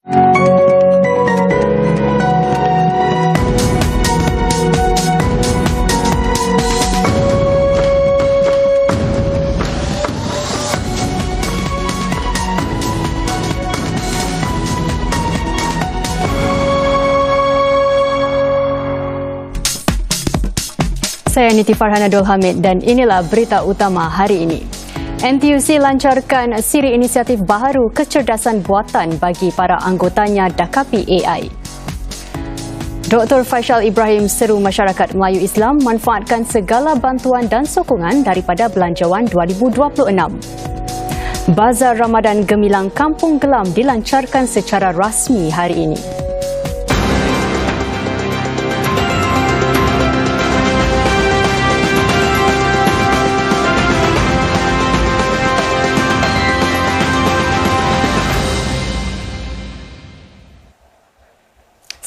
Saya Niti Farhana Abdul Hamid dan inilah berita utama hari ini. NTUC lancarkan siri inisiatif baharu kecerdasan buatan bagi para anggotanya dakapi AI. Dr. Faisal Ibrahim seru masyarakat Melayu Islam manfaatkan segala bantuan dan sokongan daripada Belanjawan 2026. Bazar Ramadan Gemilang Kampung Gelam dilancarkan secara rasmi hari ini.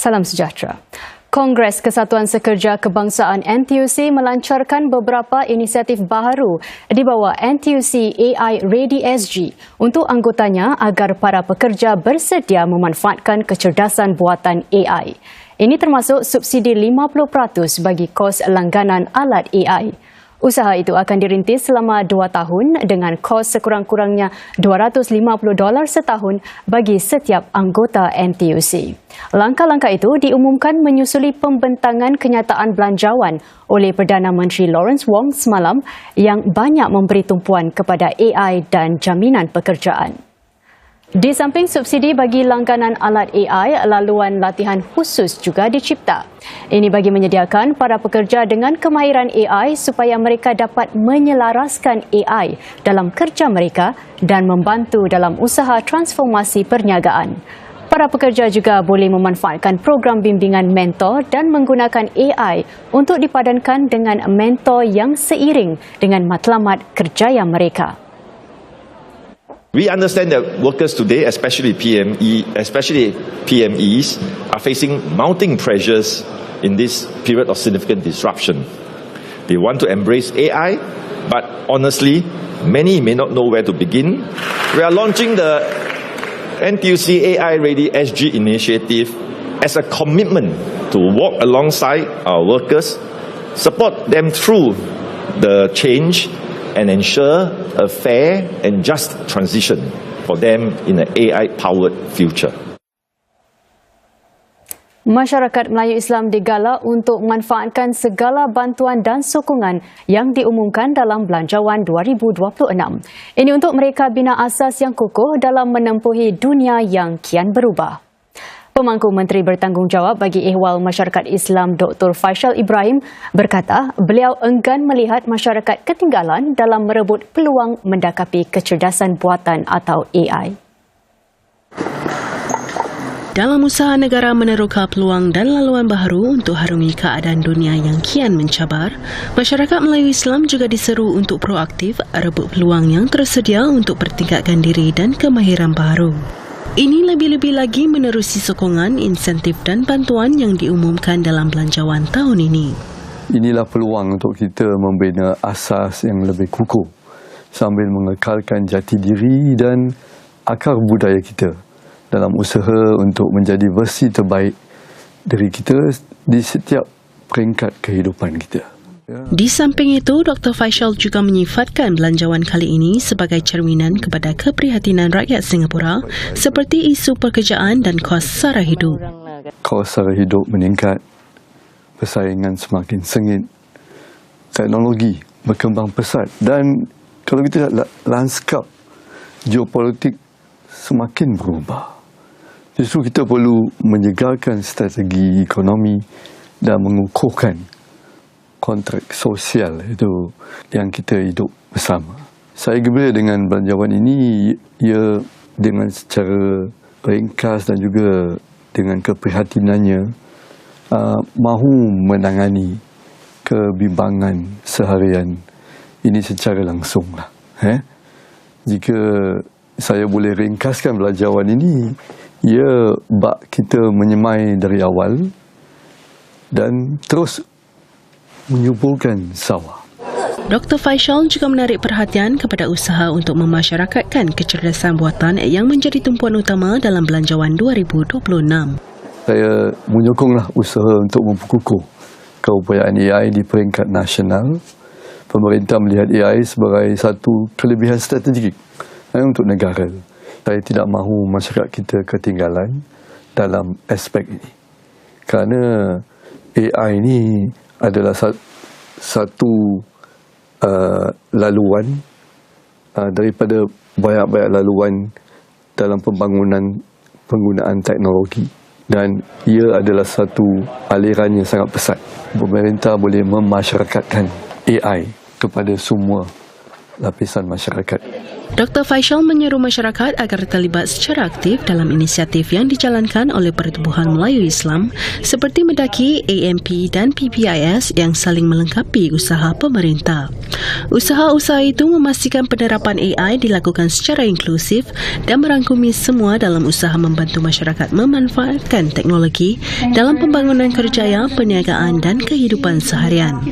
Salam sejahtera. Kongres Kesatuan Sekerja Kebangsaan NTUC melancarkan beberapa inisiatif baharu di bawah NTUC AI Ready SG untuk anggotanya agar para pekerja bersedia memanfaatkan kecerdasan buatan AI. Ini termasuk subsidi 50% bagi kos langganan alat AI. Usaha itu akan dirintis selama 2 tahun dengan kos sekurang-kurangnya $250 setahun bagi setiap anggota NTUC. Langkah-langkah itu diumumkan menyusuli pembentangan kenyataan belanjawan oleh Perdana Menteri Lawrence Wong semalam yang banyak memberi tumpuan kepada AI dan jaminan pekerjaan. Di samping subsidi bagi langganan alat AI, laluan latihan khusus juga dicipta. Ini bagi menyediakan para pekerja dengan kemahiran AI supaya mereka dapat menyelaraskan AI dalam kerja mereka dan membantu dalam usaha transformasi perniagaan. Para pekerja juga boleh memanfaatkan program bimbingan mentor dan menggunakan AI untuk dipadankan dengan mentor yang seiring dengan matlamat kerjaya mereka. We understand that workers today, especially PMEs, are facing mounting pressures in this period of significant disruption. They want to embrace AI, but honestly, many may not know where to begin. We are launching the NTUC AI Ready SG initiative as a commitment to walk alongside our workers, support them through the change, and ensure a fair and just transition for them in an AI-powered future. Masyarakat Melayu Islam digalak untuk memanfaatkan segala bantuan dan sokongan yang diumumkan dalam Belanjawan 2026. Ini untuk mereka bina asas yang kukuh dalam menempuhi dunia yang kian berubah. Pemangku Menteri Bertanggungjawab bagi Ehwal Masyarakat Islam Dr. Faisal Ibrahim berkata beliau enggan melihat masyarakat ketinggalan dalam merebut peluang mendakapi kecerdasan buatan atau AI. Dalam usaha negara meneroka peluang dan laluan baharu untuk harungi keadaan dunia yang kian mencabar, masyarakat Melayu Islam juga diseru untuk proaktif rebut peluang yang tersedia untuk bertingkatkan diri dan kemahiran baharu. Ini lebih-lebih lagi menerusi sokongan, insentif dan bantuan yang diumumkan dalam Belanjawan tahun ini. Inilah peluang untuk kita membina asas yang lebih kukuh sambil mengekalkan jati diri dan akar budaya kita dalam usaha untuk menjadi versi terbaik dari kita di setiap peringkat kehidupan kita. Di samping itu, Dr. Faisal juga menyifatkan belanjawan kali ini sebagai cerminan kepada keprihatinan rakyat Singapura seperti isu pekerjaan dan kos sara hidup. Kos sara hidup meningkat, persaingan semakin sengit, teknologi berkembang pesat dan kalau kita lihat lanskap geopolitik semakin berubah. Justru kita perlu menyegarkan strategi ekonomi dan mengukuhkan kontrak sosial itu yang kita hidup bersama. Saya gembira dengan belanjawan ini, ia dengan secara ringkas dan juga dengan keprihatinannya mahu menangani kebimbangan seharian ini secara langsung lah. Jika saya boleh ringkaskan belanjawan ini, ia bak kita menyemai dari awal dan terus menyuburkan sawah. Dr. Faisal juga menarik perhatian kepada usaha untuk memasyarakatkan kecerdasan buatan yang menjadi tumpuan utama dalam Belanjawan 2026. Saya menyokonglah usaha untuk memperkukuh keupayaan AI di peringkat nasional. Pemerintah melihat AI sebagai satu kelebihan strategik untuk negara. Saya tidak mahu masyarakat kita ketinggalan dalam aspek ini. Kerana AI ini adalah satu laluan daripada banyak-banyak laluan dalam penggunaan teknologi, dan ia adalah satu aliran yang sangat pesat. Pemerintah boleh memasyarakatkan AI kepada semua lapisan masyarakat. Dr. Faisal menyeru masyarakat agar terlibat secara aktif dalam inisiatif yang dijalankan oleh Pertubuhan Melayu Islam seperti Mendaki, AMP dan PPIS yang saling melengkapi usaha pemerintah. Usaha-usaha itu memastikan penerapan AI dilakukan secara inklusif dan merangkumi semua dalam usaha membantu masyarakat memanfaatkan teknologi dalam pembangunan kerjaya, perniagaan dan kehidupan seharian.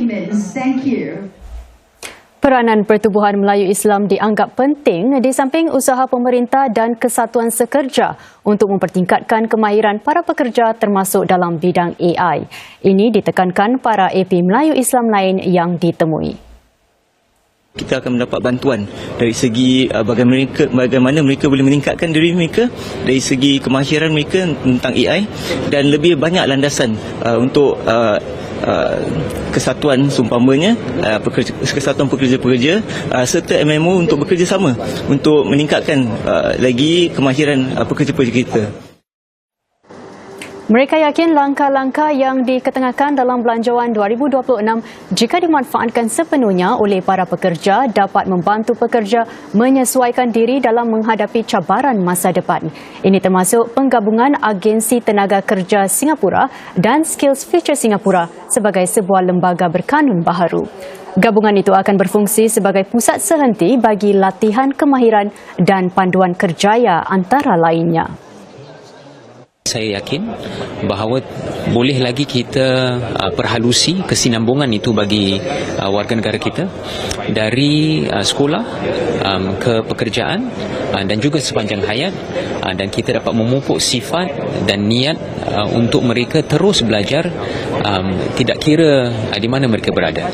Peranan Pertubuhan Melayu Islam dianggap penting di samping usaha pemerintah dan kesatuan sekerja untuk mempertingkatkan kemahiran para pekerja termasuk dalam bidang AI. Ini ditekankan para AP Melayu Islam lain yang ditemui. Kita akan mendapat bantuan dari segi bagaimana mereka boleh meningkatkan diri mereka, dari segi kemahiran mereka tentang AI, dan lebih banyak landasan untuk kesatuan seumpamanya kesatuan pekerja-pekerja serta MMO untuk bekerjasama untuk meningkatkan lagi kemahiran pekerja-pekerja kita. Mereka yakin langkah-langkah yang diketengahkan dalam Belanjawan 2026 jika dimanfaatkan sepenuhnya oleh para pekerja dapat membantu pekerja menyesuaikan diri dalam menghadapi cabaran masa depan. Ini termasuk penggabungan Agensi Tenaga Kerja Singapura dan Skills Future Singapura sebagai sebuah lembaga berkanun baharu. Gabungan itu akan berfungsi sebagai pusat sehenti bagi latihan kemahiran dan panduan kerjaya antara lainnya. Saya yakin bahawa boleh lagi kita perhalusi kesinambungan itu bagi warga negara kita dari sekolah ke pekerjaan dan juga sepanjang hayat, dan kita dapat memupuk sifat dan niat untuk mereka terus belajar tidak kira di mana mereka berada,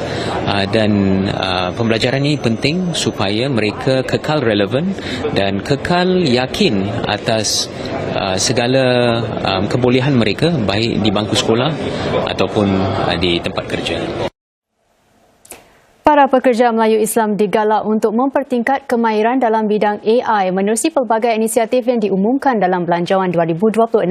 dan pembelajaran ini penting supaya mereka kekal relevan dan kekal yakin atas segala kebolehan mereka baik di bangku sekolah ataupun di tempat kerja. Para pekerja Melayu Islam digalak untuk mempertingkat kemahiran dalam bidang AI menerusi pelbagai inisiatif yang diumumkan dalam Belanjawan 2026.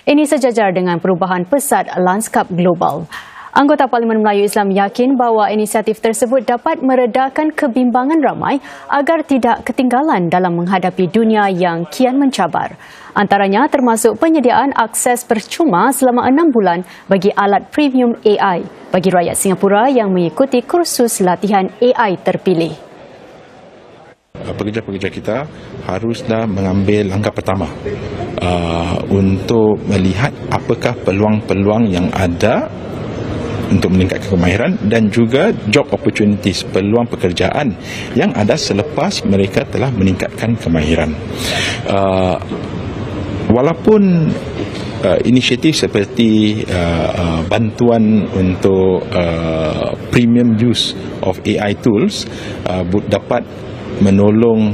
Ini sejajar dengan perubahan pesat lanskap global. Anggota Parlimen Melayu Islam yakin bahawa inisiatif tersebut dapat meredakan kebimbangan ramai agar tidak ketinggalan dalam menghadapi dunia yang kian mencabar. Antaranya termasuk penyediaan akses percuma selama 6 bulan bagi alat premium AI bagi rakyat Singapura yang mengikuti kursus latihan AI terpilih. Pekerja-pekerja kita haruslah mengambil langkah pertama untuk melihat apakah peluang-peluang yang ada untuk meningkatkan kemahiran dan juga job opportunities, peluang pekerjaan yang ada selepas mereka telah meningkatkan kemahiran. Walaupun inisiatif seperti bantuan untuk premium use of AI tools dapat menolong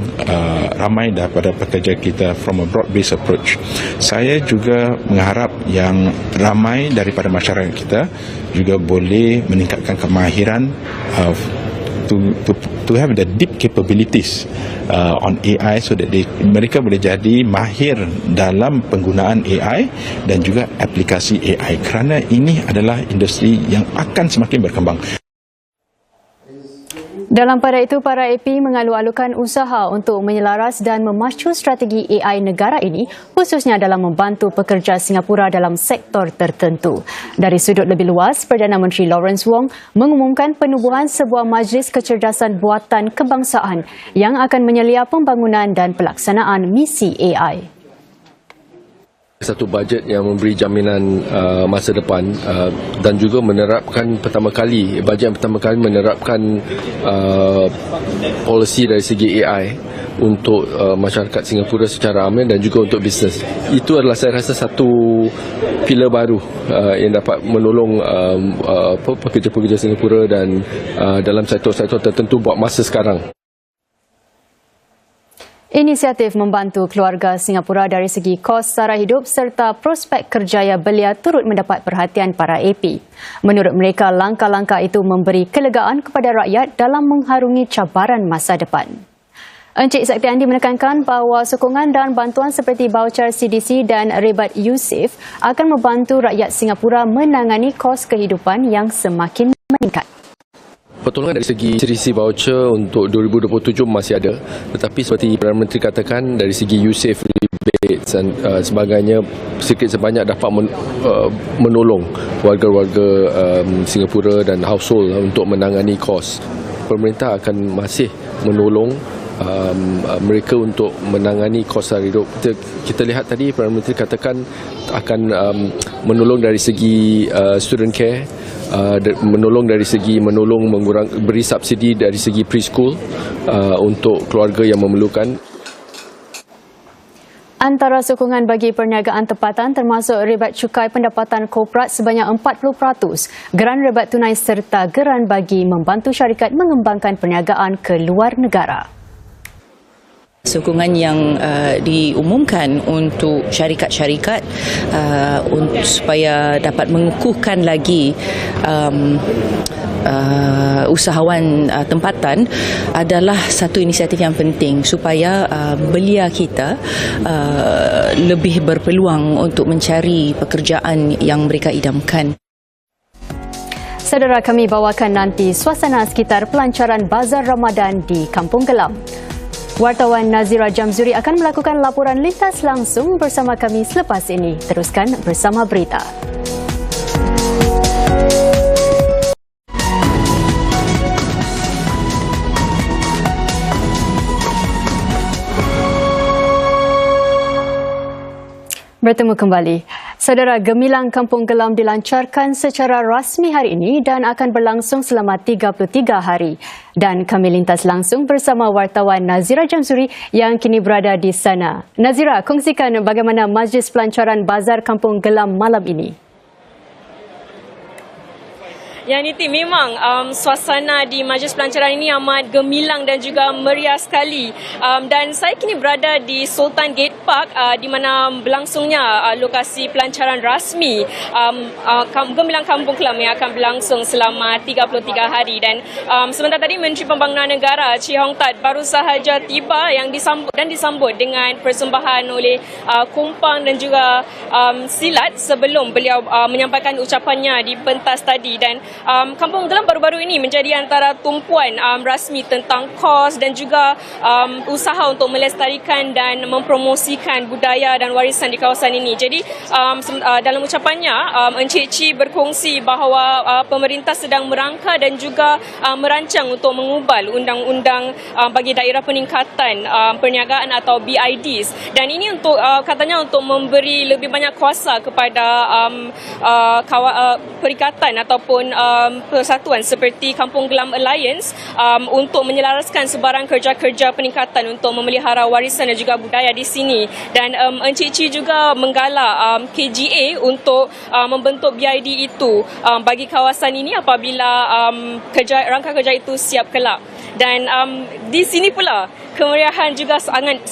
ramai daripada pekerja kita from a broad-based approach. Saya juga mengharap yang ramai daripada masyarakat kita juga boleh meningkatkan kemahiran to have the deep capabilities on AI so that mereka boleh jadi mahir dalam penggunaan AI dan juga aplikasi AI, kerana ini adalah industri yang akan semakin berkembang. Dalam pada itu, para AP mengalu-alukan usaha untuk menyelaras dan memacu strategi AI negara ini, khususnya dalam membantu pekerja Singapura dalam sektor tertentu. Dari sudut lebih luas, Perdana Menteri Lawrence Wong mengumumkan penubuhan sebuah majlis kecerdasan buatan kebangsaan yang akan menyelia pembangunan dan pelaksanaan misi AI. satu bajet yang memberi jaminan masa depan dan juga menerapkan bajet yang pertama kali menerapkan polisi dari segi AI untuk masyarakat Singapura secara aman dan juga untuk bisnes. Itu adalah saya rasa satu pilar baru yang dapat menolong pekerja-pekerja Singapura dan dalam sektor-sektor tertentu buat masa sekarang. Inisiatif membantu keluarga Singapura dari segi kos sara hidup serta prospek kerjaya belia turut mendapat perhatian para AP. Menurut mereka, langkah-langkah itu memberi kelegaan kepada rakyat dalam mengharungi cabaran masa depan. Encik Sakti Andi menekankan bahawa sokongan dan bantuan seperti baucer CDC dan rebat USAFE akan membantu rakyat Singapura menangani kos kehidupan yang semakin meningkat. Pertolongan dari segi CDC voucher untuk 2027 masih ada, tetapi seperti Perdana Menteri katakan, dari segi USAFE rebates dan sebagainya sedikit sebanyak dapat menolong warga-warga Singapura dan household untuk menangani kos. Pemerintah akan masih menolong mereka untuk menangani kos sara hidup. Kita lihat tadi Perdana Menteri katakan akan menolong dari segi student care, menolong dari segi beri subsidi dari segi preschool untuk keluarga yang memerlukan. Antara sokongan bagi perniagaan tempatan termasuk rebat cukai pendapatan korporat sebanyak 40%, geran rebat tunai serta geran bagi membantu syarikat mengembangkan perniagaan ke luar negara. Sokongan yang diumumkan untuk syarikat-syarikat supaya dapat mengukuhkan lagi usahawan tempatan adalah satu inisiatif yang penting supaya belia kita lebih berpeluang untuk mencari pekerjaan yang mereka idamkan. Saudara, kami bawakan nanti suasana sekitar pelancaran Bazar Ramadan di Kampung Gelam. Wartawan Nazira Jamzuri akan melakukan laporan lintas langsung bersama kami selepas ini. Teruskan bersama berita. Bertemu kembali. Saudara, Gemilang Kampung Gelam dilancarkan secara rasmi hari ini dan akan berlangsung selama 33 hari. Dan kami lintas langsung bersama wartawan Nazira Jamzuri yang kini berada di sana. Nazira, kongsikan bagaimana majlis pelancaran Bazar Kampung Gelam malam ini. Ya Niti, memang suasana di majlis pelancaran ini amat gemilang dan juga meriah sekali. Dan saya kini berada di Sultan Gate Park di mana berlangsungnya lokasi pelancaran rasmi Gemilang Kampung Gelam yang akan berlangsung selama 33 hari. Dan sebentar tadi Menteri Pembangunan Negara Chee Hong Tat baru sahaja tiba yang disambut dengan persembahan oleh kumpang dan juga silat sebelum beliau menyampaikan ucapannya di pentas tadi. Dan Kampung Gelam baru-baru ini menjadi antara tumpuan rasmi tentang kos dan juga usaha untuk melestarikan dan mempromosikan budaya dan warisan di kawasan ini. Jadi dalam ucapannya Encik Chee berkongsi bahawa pemerintah sedang merangka dan juga merancang untuk mengubal undang-undang bagi daerah peningkatan perniagaan atau BIDs. Dan ini untuk katanya untuk memberi lebih banyak kuasa kepada perikatan ataupun persatuan seperti Kampung Gelam Alliance untuk menyelaraskan sebarang kerja-kerja peningkatan untuk memelihara warisan dan juga budaya di sini. Dan Encik Chee juga menggalak KGA untuk membentuk BID itu bagi kawasan ini apabila rangka kerja itu siap kelak. Dan di sini pula kemeriahan juga sangat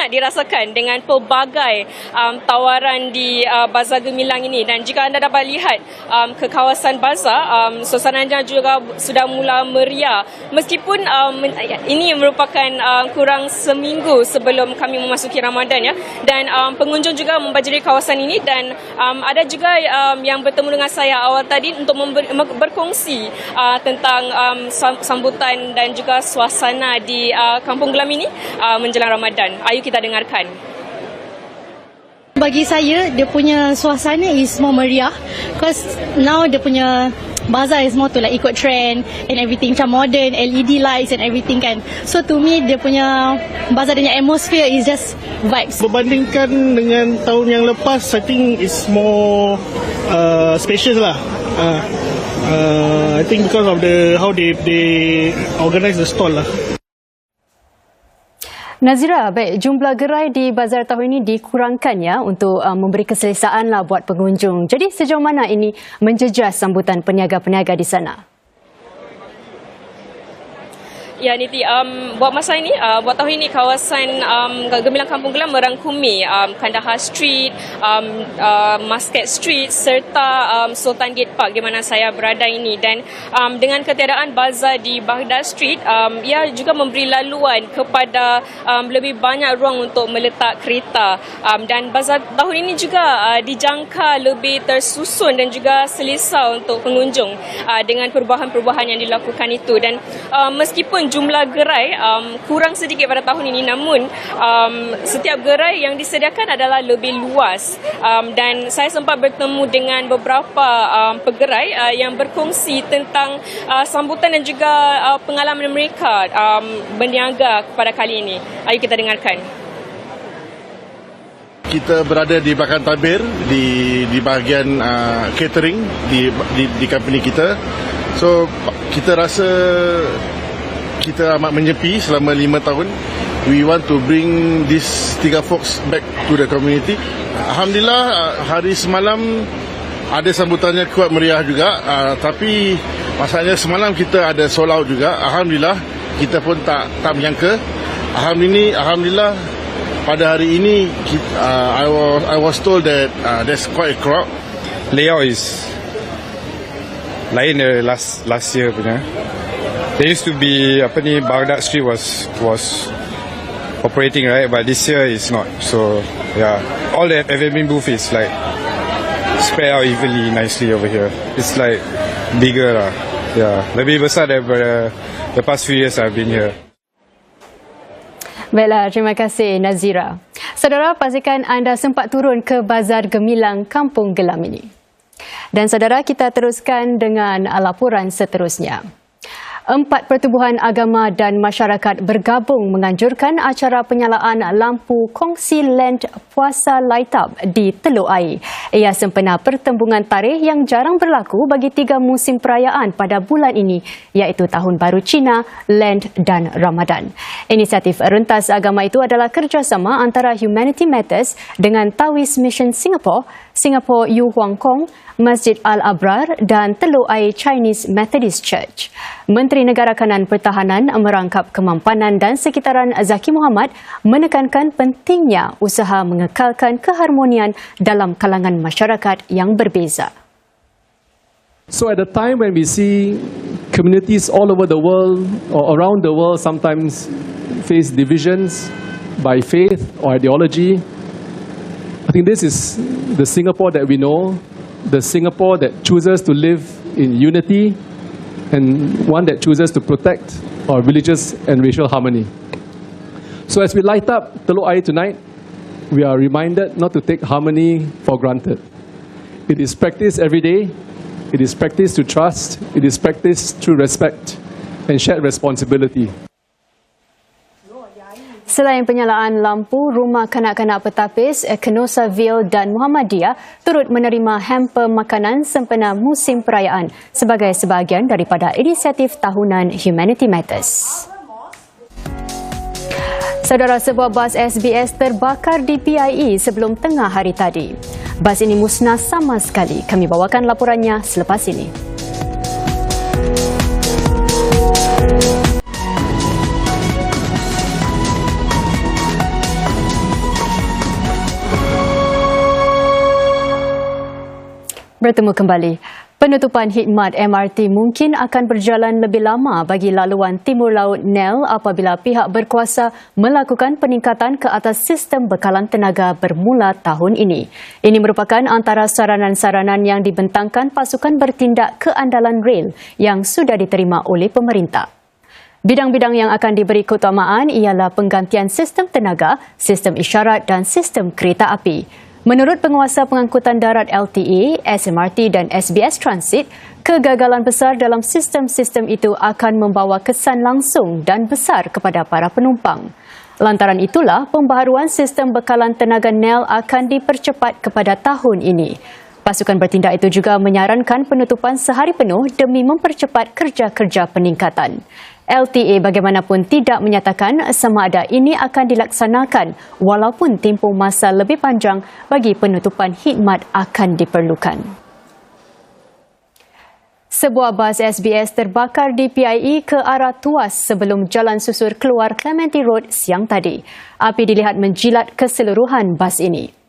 dirasakan dengan pelbagai tawaran di Bazar Gemilang ini. Dan jika anda dapat lihat ke kawasan bazar, suasananya juga sudah mula meriah. Meskipun ini merupakan kurang seminggu sebelum kami memasuki Ramadan ya. Dan pengunjung juga membajari kawasan ini dan ada juga yang bertemu dengan saya awal tadi untuk berkongsi tentang sambutan dan juga suasana di Kampung Gelam ini menjelang Ramadan. Ayo kita dengarkan. Bagi saya, dia punya suasana is more meriah because now dia punya bazaar is more to like ikut trend and everything, macam modern, LED lights and everything kan. So to me dia punya bazaar punya atmosphere is just vibes. Berbandingkan dengan tahun yang lepas, I think it's more spacious lah. I think because of how they organize the stall lah. Nazira, baik, jumlah gerai di bazar tahun ini dikurangkan ya untuk memberi keselesaan lah buat pengunjung. Jadi sejauh mana ini menjejas sambutan peniaga-peniaga di sana? Ya Niti, buat masa ini, buat tahun ini kawasan Gemilang Kampung Glam merangkumi Kandahar Street, Muscat Street serta Sultan Gate Park di mana saya berada ini. Dan dengan ketiadaan bazar di Baghdad Street, ia juga memberi laluan kepada lebih banyak ruang untuk meletak kereta. Dan bazar tahun ini juga dijangka lebih tersusun dan juga selesa untuk pengunjung dengan perubahan-perubahan yang dilakukan itu. Dan meskipun jumlah gerai kurang sedikit pada tahun ini, namun setiap gerai yang disediakan adalah lebih luas. Dan saya sempat bertemu dengan beberapa pegerai yang berkongsi tentang sambutan dan juga pengalaman mereka berniaga pada kali ini. Ayo kita dengarkan. Kita berada di belakang tabir di bahagian catering di company kita. So kita rasa kita amat menyepi selama 5 tahun. We want to bring these tiga folks back to the community. Alhamdulillah hari semalam ada sambutannya kuat meriah juga, tapi masalahnya semalam kita ada sold out juga. Alhamdulillah kita pun tak menyangka. Alhamdulillah pada hari ini I was told that there's quite a crowd. Layout is lain dari last year punya. There used to be Baghdad Street was operating, right, but this year it's not. So yeah, all the F&B booth is like spread out evenly nicely over here. It's like bigger lah. Yeah, lebih besar daripada the past few years I've been here. Baiklah, terima kasih Nazira. Saudara, pastikan anda sempat turun ke Bazar Gemilang Kampung Gelam ini. Dan saudara, kita teruskan dengan laporan seterusnya. 4 pertubuhan agama dan masyarakat bergabung menganjurkan acara penyalaan lampu kongsi land puasa light up di Teluk Air. Ia sempena pertembungan tarikh yang jarang berlaku bagi 3 musim perayaan pada bulan ini, iaitu Tahun Baru Cina, Lent dan Ramadan. Inisiatif rentas agama itu adalah kerjasama antara Humanity Matters dengan Taoist Mission Singapore, Singapore Yu Huang Kong, Masjid Al-Abrar dan Teluk Air Chinese Methodist Church. Menteri Negara Kanan Pertahanan Merangkap Kemampanan dan Sekitaran Zaki Muhammad menekankan pentingnya usaha mengekalkan keharmonian dalam kalangan masyarakat yang berbeza. So at the time when we see communities all over the world or around the world sometimes face divisions by faith or ideology, I think this is the Singapore that we know, the Singapore that chooses to live in unity and one that chooses to protect our religious and racial harmony. So as we light up Teluk Air tonight, we are reminded not to take harmony for granted. It is practiced every day. It is practiced to trust. It is practiced through respect and shared responsibility. Selain penyalaan lampu, Rumah Kanak-Kanak Petapis, Kenosaville dan Muhammadiyah turut menerima hamper makanan sempena musim perayaan sebagai sebahagian daripada inisiatif tahunan Humanity Matters. Saudara, sebuah bas SBS terbakar di PIE sebelum tengah hari tadi. Bas ini musnah sama sekali. Kami bawakan laporannya selepas ini. Bertemu kembali. Penutupan khidmat MRT mungkin akan berjalan lebih lama bagi laluan Timur Laut NEL apabila pihak berkuasa melakukan peningkatan ke atas sistem bekalan tenaga bermula tahun ini. Ini merupakan antara saranan-saranan yang dibentangkan pasukan bertindak keandalan rel yang sudah diterima oleh pemerintah. Bidang-bidang yang akan diberi keutamaan ialah penggantian sistem tenaga, sistem isyarat dan sistem kereta api. Menurut penguasa pengangkutan darat LTA, SMRT dan SBS Transit, kegagalan besar dalam sistem-sistem itu akan membawa kesan langsung dan besar kepada para penumpang. Lantaran itulah, pembaharuan sistem bekalan tenaga NEL akan dipercepat kepada tahun ini. Pasukan bertindak itu juga menyarankan penutupan sehari penuh demi mempercepat kerja-kerja peningkatan. LTA bagaimanapun tidak menyatakan sama ada ini akan dilaksanakan walaupun tempoh masa lebih panjang bagi penutupan khidmat akan diperlukan. Sebuah bas SBS terbakar di PIE ke arah Tuas sebelum jalan susur keluar Clementi Road siang tadi. Api dilihat menjilat keseluruhan bas ini.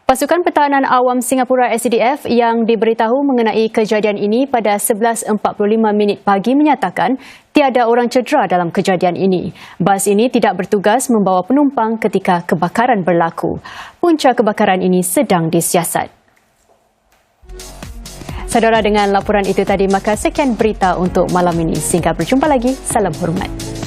Pasukan Pertahanan Awam Singapura SCDF yang diberitahu mengenai kejadian ini pada 11.45 pagi menyatakan tiada orang cedera dalam kejadian ini. Bas ini tidak bertugas membawa penumpang ketika kebakaran berlaku. Punca kebakaran ini sedang disiasat. Saudara, dengan laporan itu tadi, maka sekian berita untuk malam ini. Sehingga berjumpa lagi. Salam hormat.